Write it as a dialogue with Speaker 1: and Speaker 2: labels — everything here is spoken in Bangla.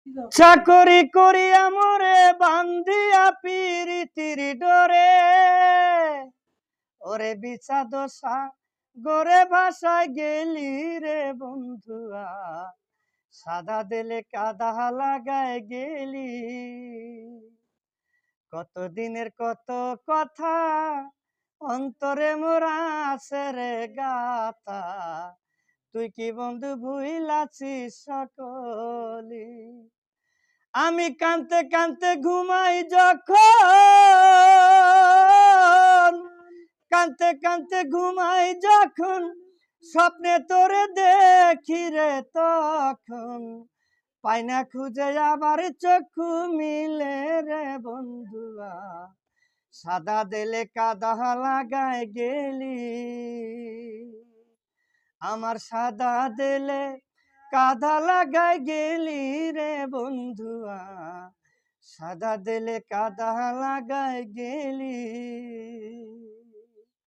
Speaker 1: চাকরি করিয়া মোরে বান্ধিয়া পিরিতির ডরে, ওরে বিচাদশা গোরে ভাষায় গেলি রে বন্ধুয়া, সাদা দিলে কাদা লাগায় গেলি। কত দিনের কত কথা অন্তরে মোরা আছে রে গাথা, তুই কি বন্ধু ভুইলাছিস সকলি। আমি কানতে কানতে ঘুমাই যখন, কানতে কানতে ঘুমাই যখন, স্বপ্নে তোরে দেখি রে তখন, পাই না খুঁজে আবার চক্ষু মিলে রে বন্ধুয়া, সাদা দিলে কাদা লাগায় গেলি। আমার সাদা দিলে কাদা লাগায় গেলি রে বন্ধুয়া, সাদা দিলে কাদা লাগায় গেলি।